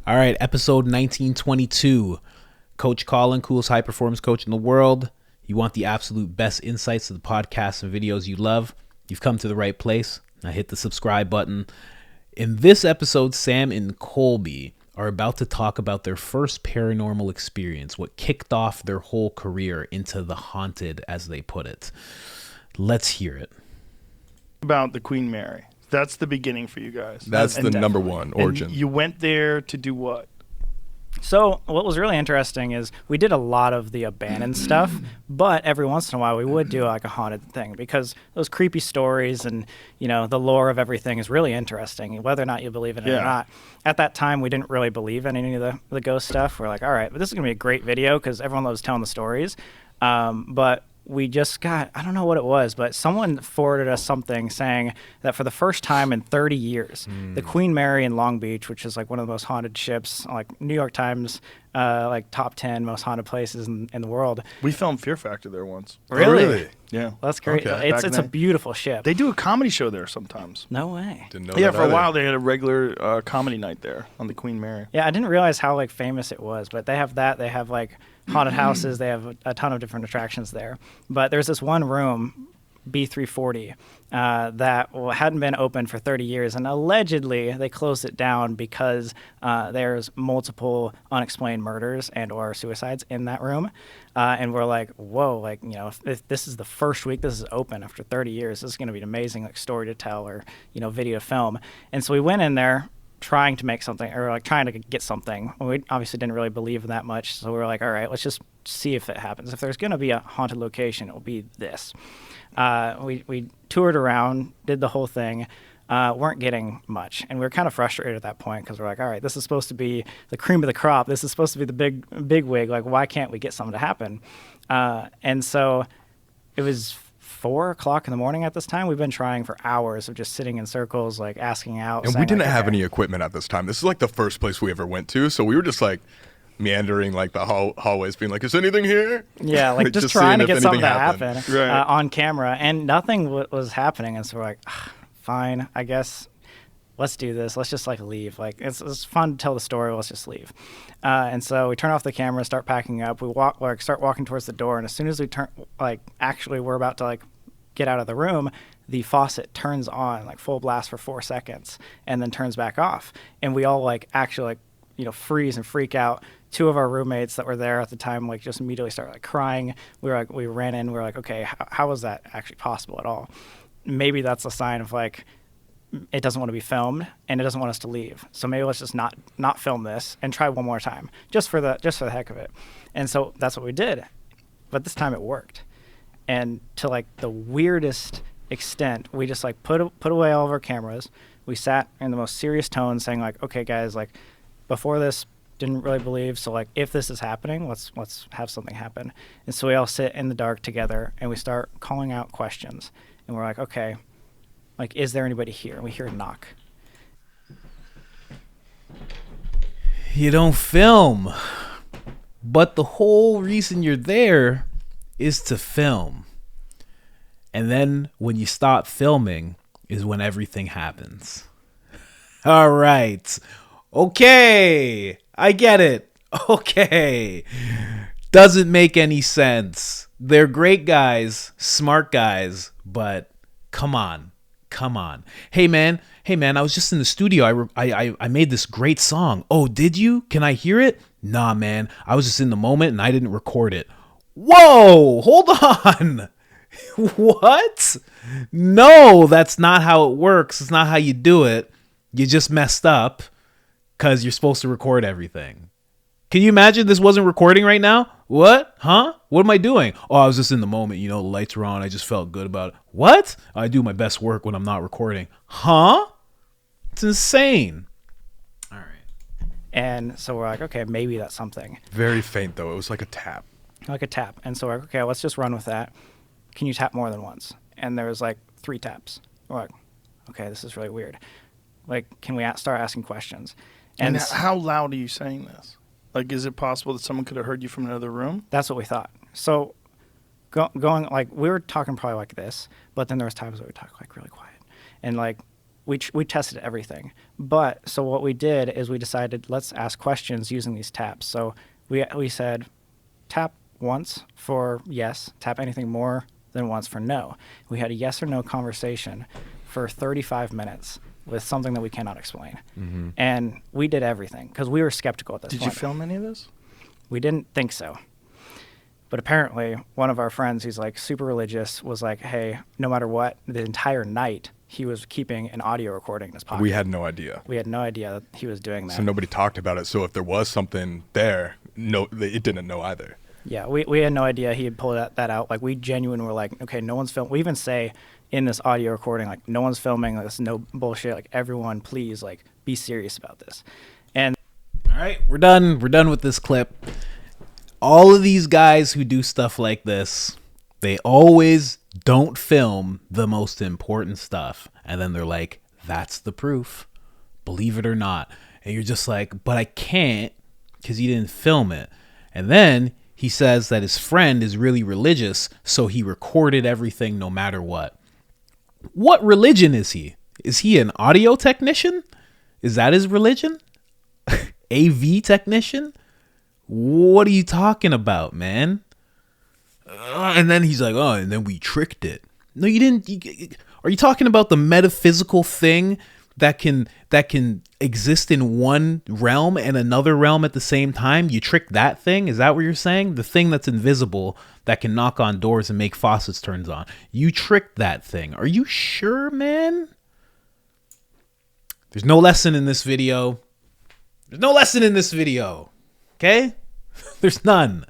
All right, episode 1922. Coach Colin, coolest high performance coach in the world. You want the absolute best insights to the podcasts and videos you love? You've come to the right place. Now hit the subscribe button. In this episode, Sam and Colby are about to talk about their first paranormal experience, what kicked off their whole career into the haunted, as they put it. Let's hear it. About the Queen Mary. That's the beginning for you guys. That's the number one origin. And you went there to do what? So what was really interesting is we did a lot of the abandoned stuff, but every once in a while we would do like a haunted thing because those creepy stories and, you know, the lore of everything is really interesting, whether or not you believe in it or not. At that time, we didn't really believe in any of the ghost stuff. We're like, all right, but this is going to be a great video because everyone loves telling the stories. But we just got, I don't know what it was, but someone forwarded us something saying that for the first time in 30 years, the Queen Mary in Long Beach, which is like one of the most haunted ships, like New York Times, like top 10 most haunted places in the world. We filmed Fear Factor there once. Really? Yeah. Well, that's great. Okay. It's a beautiful ship. They do a comedy show there sometimes. No way. Didn't know Yeah, that for a either. while they had a regular comedy night there on the Queen Mary. Yeah, I didn't realize how like famous it was, but they have that. They have like haunted houses. They have a ton of different attractions there. But there's this one room, B340, that hadn't been open for 30 years, and allegedly they closed it down because there's multiple unexplained murders and or suicides in that room. And we're like, whoa, like, you know, if this is the first week this is open after 30 years, this is going to be an amazing like story to tell or, you know, video to film. And so we went in there trying to make something or like trying to get something. We obviously didn't really believe in that much. So we were like, all right, let's just see if it happens. If there's going to be a haunted location, it will be this. We toured around, did the whole thing, weren't getting much. And we were kind of frustrated at that point because we're like, all right, this is supposed to be the cream of the crop. This is supposed to be the big wig. Like, why can't we get something to happen? And so it was 4 o'clock in the morning at this time. We've been trying for hours of just sitting in circles, like asking out. And saying, we didn't like, have okay. any equipment at this time. This is like the first place we ever went to. So we were just like meandering like the hallways being like, is anything here? Yeah, like just seeing trying to if get something to anything happen Right. on camera. And nothing was happening. And so we're like, fine, I guess let's do this. Let's just like leave. Like it's fun to tell the story. Let's just leave. And so we turn off the camera, start packing up. We start walking towards the door. And as soon as we we're about to like get out of the room, the faucet turns on like full blast for 4 seconds and then turns back off. And we all like actually like, you know, freeze and freak out. Two of our roommates that were there at the time like just immediately started like crying. We ran in. We were like, okay, how was that actually possible at all? Maybe that's a sign of like it doesn't want to be filmed and it doesn't want us to leave. So maybe let's just not film this and try one more time just for the heck of it. And so that's what we did. But this time it worked. And to like the weirdest extent, we just like put away all of our cameras. We sat in the most serious tone saying like, okay guys, like before this didn't really believe, so like if this is happening, let's have something happen. And so we all sit in the dark together and we start calling out questions. And we're like, okay, like is there anybody here? And we hear a knock. You don't film, but the whole reason you're there is to film. And then when you stop filming is when everything happens. All right. Okay. I get it. Okay. Doesn't make any sense. They're great guys, smart guys, but come on. Hey man, I was just in the studio. I made this great song. Oh, did you? Can I hear it? Nah, man. I was just in the moment and I didn't record it. Whoa, hold on. What? No, that's not how it works. It's not how you do it. You just messed up because you're supposed to record everything. Can you imagine this wasn't recording right now? What? Huh? What am I doing? Oh, I was just in the moment. You know, the lights were on. I just felt good about it. What? I do my best work when I'm not recording. Huh? It's insane. All right. And so we're like, okay, maybe that's something. Very faint though. It was like a tap. Like a tap. And so we're like, okay, let's just run with that. Can you tap more than once? And there was like 3 taps. We're like, okay, this is really weird. Like, can we start asking questions? And how loud are you saying this? Like, is it possible that someone could have heard you from another room? That's what we thought. So going like we were talking probably like this, but then there was times where we talk like really quiet. And like we tested everything. But so what we did is we decided, let's ask questions using these taps. So we said, tap once for yes, tap anything more than once for no. We had a yes or no conversation for 35 minutes with something that we cannot explain. And we did everything because we were skeptical at this Did point. you film any of this? We didn't think so. But apparently, one of our friends who's like super religious was like, hey, no matter what, the entire night, he was keeping an audio recording in his pocket. We had no idea. We had no idea that he was doing that. So nobody talked about it. So if there was something there, no, it didn't know either. Yeah, we had no idea he had pulled that out. Like, we genuinely were like, okay, no one's filming. We even say in this audio recording, like, no one's filming. Like, this is no bullshit. Like, everyone, please, like, be serious about this. And All right, we're done. We're done with this clip. All of these guys who do stuff like this, they always don't film the most important stuff. And then they're like, that's the proof. Believe it or not. And you're just like, but I can't because you didn't film it. And then he says that his friend is really religious, so he recorded everything no matter what. What religion is he? Is he an audio technician? Is that his religion? AV technician? What are you talking about, man? And then he's like, oh, and then we tricked it. No, you didn't. Are you talking about the metaphysical thing that can exist in one realm and another realm at the same time? You tricked that thing? Is that what you're saying? The thing that's invisible that can knock on doors and make faucets turn on. You tricked that thing. Are you sure, man? There's no lesson in this video. There's no lesson in this video. Okay? There's none.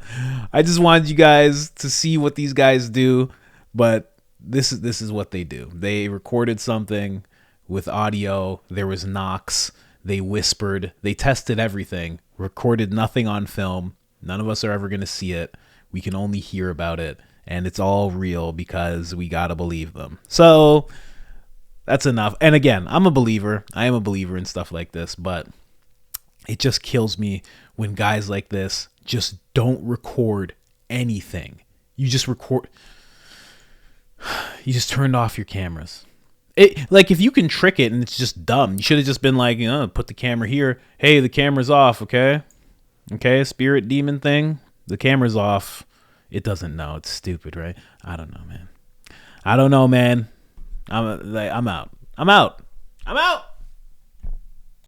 I just wanted you guys to see what these guys do, but this is what they do. They recorded something with audio. There was knocks. They whispered. They tested everything. Recorded nothing on film. None of us are ever going to see it. We can only hear about it, and it's all real because we got to believe them. So that's enough. And again, I'm a believer. I am a believer in stuff like this, but it just kills me when guys like this just don't record anything. You just record. You just turned off your cameras. Like, if you can trick it and it's just dumb, you should have just been like, put the camera here. Hey, the camera's off, okay? Okay, spirit demon thing. The camera's off. It doesn't know. It's stupid, right? I don't know, man. I'm out. I'm out.